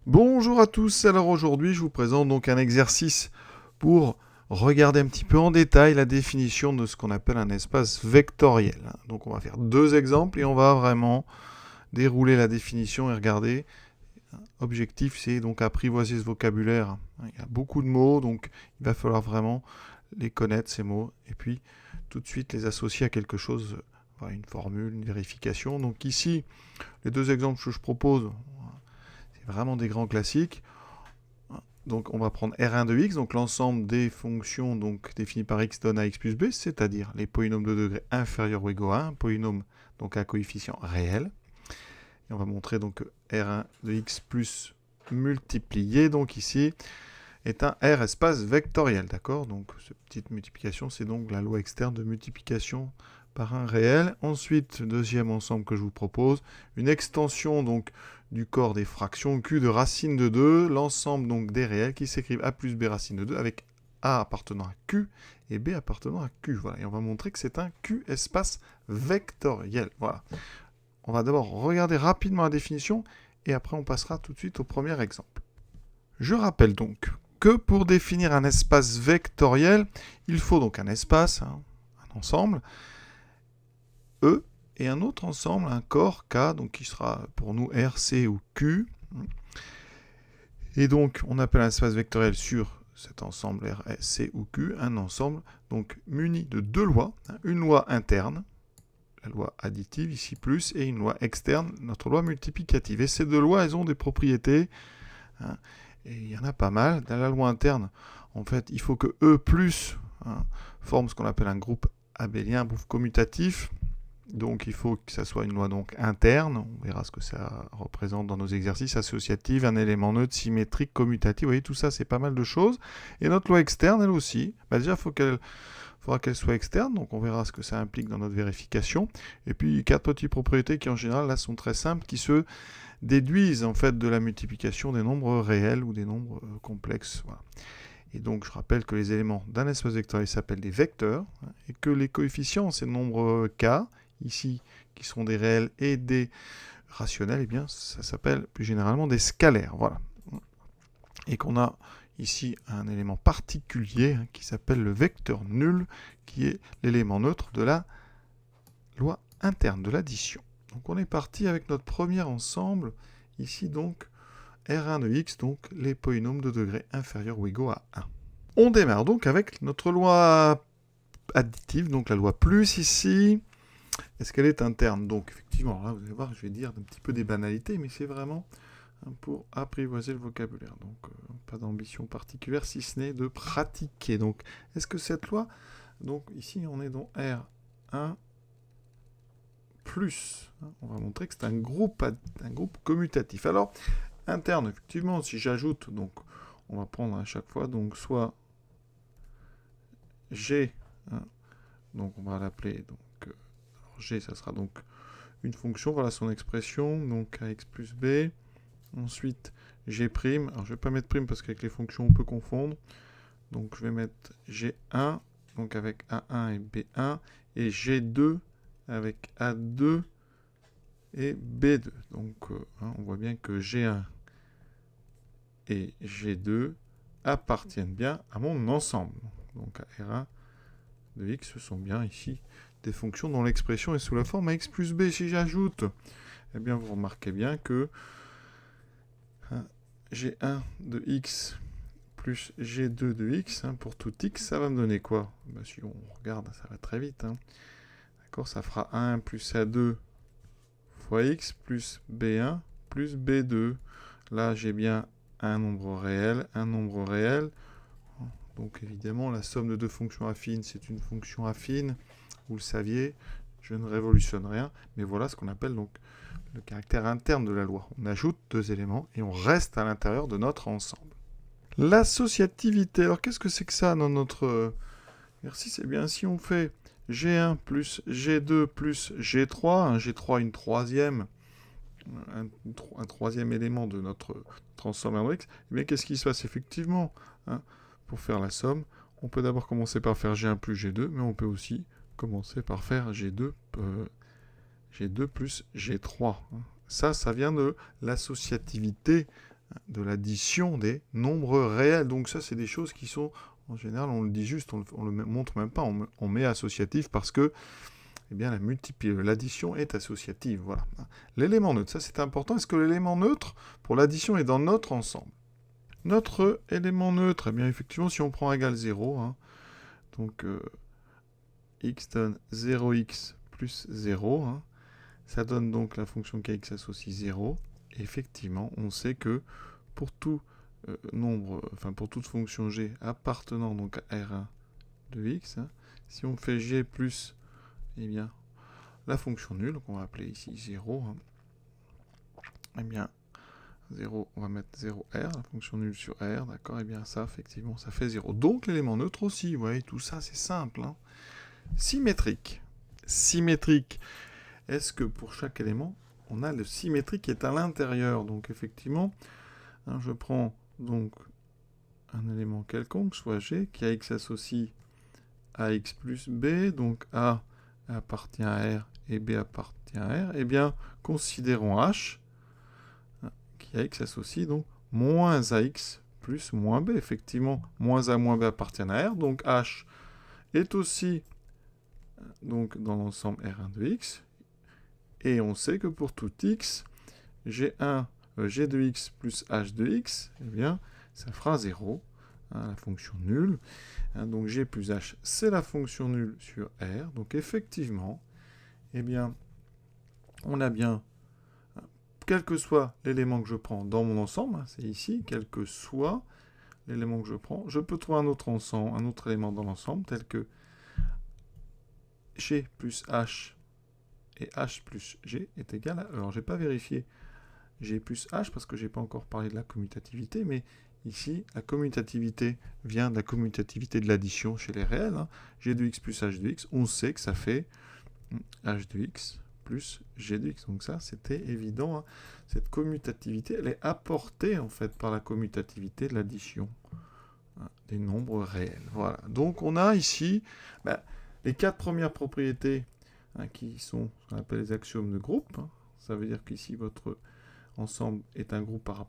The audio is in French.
Bonjour à tous, alors aujourd'hui je vous présente donc un exercice pour regarder un petit peu en détail la définition de ce qu'on appelle un espace vectoriel. Donc on va faire deux exemples et on va vraiment dérouler la définition et regarder. Objectif c'est donc apprivoiser ce vocabulaire. Il y a beaucoup de mots donc il va falloir vraiment les connaître ces mots et puis tout de suite les associer à quelque chose, une formule, une vérification. Donc ici les deux exemples que je propose, c'est vraiment des grands classiques. Donc on va prendre R1 de x, donc l'ensemble des fonctions donc, définies par x donne à x plus b, c'est-à-dire les polynômes de degré inférieur ou égaux à 1, polynôme donc à coefficient réel. Et on va montrer donc que R1 de x plus multiplié, donc ici, est un R espace vectoriel, d'accord? Donc cette petite multiplication, c'est donc la loi externe de multiplication par un réel. Ensuite, deuxième ensemble que je vous propose, une extension donc du corps des fractions Q de racine de 2, l'ensemble donc des réels qui s'écrivent A plus B racine de 2 avec A appartenant à Q et B appartenant à Q. Voilà. Et on va montrer que c'est un Q espace vectoriel. Voilà. On va d'abord regarder rapidement la définition et après on passera tout de suite au premier exemple. Je rappelle donc que pour définir un espace vectoriel, il faut donc un espace, un ensemble, E, et un autre ensemble, un corps K, donc qui sera pour nous R, C ou Q. Et donc, on appelle un espace vectoriel sur cet ensemble R, C ou Q, un ensemble donc muni de deux lois, une loi interne, la loi additive ici plus, et une loi externe, notre loi multiplicative. Et ces deux lois, elles ont des propriétés, et il y en a pas mal. Dans la loi interne, en fait, il faut que E plus forme ce qu'on appelle un groupe abélien, un groupe commutatif. Donc il faut que ça soit une loi donc interne, on verra ce que ça représente dans nos exercices associatifs, un élément neutre, symétrique, commutatif, vous voyez tout ça c'est pas mal de choses. Et notre loi externe elle aussi, déjà il faudra qu'elle soit externe, donc on verra ce que ça implique dans notre vérification. Et puis quatre petites propriétés qui en général là sont très simples, qui se déduisent en fait de la multiplication des nombres réels ou des nombres complexes. Voilà. Et donc je rappelle que les éléments d'un espace vectoriel s'appellent des vecteurs, et que les coefficients, ces nombres k, ici, qui sont des réels et des rationnels, eh bien, ça s'appelle plus généralement des scalaires. Voilà. Et qu'on a ici un élément particulier qui s'appelle le vecteur nul, qui est l'élément neutre de la loi interne de l'addition. Donc on est parti avec notre premier ensemble, ici donc R1 de x, donc les polynômes de degré inférieur ou égaux à 1. On démarre donc avec notre loi additive, donc la loi plus ici. Est-ce qu'elle est interne? Donc effectivement, là vous allez voir, je vais dire un petit peu des banalités, mais c'est vraiment pour apprivoiser le vocabulaire. Donc pas d'ambition particulière si ce n'est de pratiquer. Donc est-ce que cette loi, donc ici on est dans R1 plus, on va montrer que c'est un groupe commutatif. Alors interne, effectivement, si j'ajoute, donc on va prendre à chaque fois donc soit G, donc on va l'appeler donc G, ça sera donc une fonction, voilà son expression, donc ax plus b. Ensuite, G', alors je vais pas mettre prime parce qu'avec les fonctions on peut confondre. Donc je vais mettre G1, donc avec A1 et B1, et G2 avec A2 et B2. Donc on voit bien que G1 et G2 appartiennent bien à mon ensemble. Donc R1 de x, ce sont bien ici des fonctions dont l'expression est sous la forme ax plus b. Si j'ajoute, eh bien vous remarquez bien que G1 de x plus G2 de x, pour tout x, ça va me donner quoi? Si on regarde, ça va très vite. D'accord, ça fera 1 plus A2 fois x plus B1 plus B2. Là, j'ai bien un nombre réel, un nombre réel. Donc évidemment, la somme de deux fonctions affines, c'est une fonction affine. Vous le saviez, je ne révolutionne rien. Mais voilà ce qu'on appelle donc le caractère interne de la loi. On ajoute deux éléments et on reste à l'intérieur de notre ensemble. L'associativité, alors qu'est-ce que c'est que ça dans notre exercice? Eh bien, si on fait G1 plus G2 plus G3, un G3 une troisième, un troisième élément de notre ensemble R-X, eh bien, qu'est-ce qui se passe effectivement pour faire la somme? On peut d'abord commencer par faire G1 plus G2, mais on peut aussi commencer par faire G2 plus G3. Ça vient de l'associativité de l'addition des nombres réels. Donc ça, c'est des choses qui sont, en général, on le dit juste, on le montre même pas, on met associatif parce que eh bien, l'addition est associative. Voilà. L'élément neutre, ça c'est important. Est-ce que l'élément neutre, pour l'addition, est dans notre ensemble? Notre élément neutre, eh bien, effectivement, si on prend égal 0, hein, donc x donne 0x plus 0, hein, ça donne donc la fonction kx associe 0. Et effectivement, on sait que pour tout pour toute fonction g appartenant donc à R1 de x, hein, si on fait g plus, eh bien, la fonction nulle, qu'on va appeler ici 0, hein, eh bien, 0, on va mettre 0R, la fonction nulle sur R, d'accord, et bien ça, effectivement, ça fait 0. Donc l'élément neutre aussi, vous voyez, tout ça, c'est simple. Hein. Symétrique. Symétrique. Est-ce que pour chaque élément, on a le symétrique qui est à l'intérieur? Donc effectivement, hein, je prends donc un élément quelconque, soit G, qui a x associe à x plus B, donc A appartient à R et B appartient à R, eh bien, considérons H, qui a x associe donc moins AX plus moins B. Effectivement, moins A moins B appartiennent à R, donc H est aussi donc dans l'ensemble R1 de x, et on sait que pour tout x, G de x plus H de x, eh bien, ça fera 0, hein, la fonction nulle. Hein, donc G plus H, c'est la fonction nulle sur R. Donc effectivement, eh bien, on a bien, quel que soit l'élément que je prends dans mon ensemble, hein, c'est ici, quel que soit l'élément que je prends, je peux trouver un autre ensemble, un autre élément dans l'ensemble, tel que G plus H et H plus G est égal à... Alors, je n'ai pas vérifié G plus H parce que je n'ai pas encore parlé de la commutativité, mais ici, la commutativité vient de la commutativité de l'addition chez les réels. Hein. G de x plus H de x, on sait que ça fait H de x plus G de x. Donc ça, c'était évident. Hein. Cette commutativité, elle est apportée en fait par la commutativité de l'addition des nombres réels. Voilà. Donc on a ici les 4 premières propriétés qui sont ce qu'on appelle les axiomes de groupe. Hein. Ça veut dire qu'ici, votre ensemble est un groupe par rapport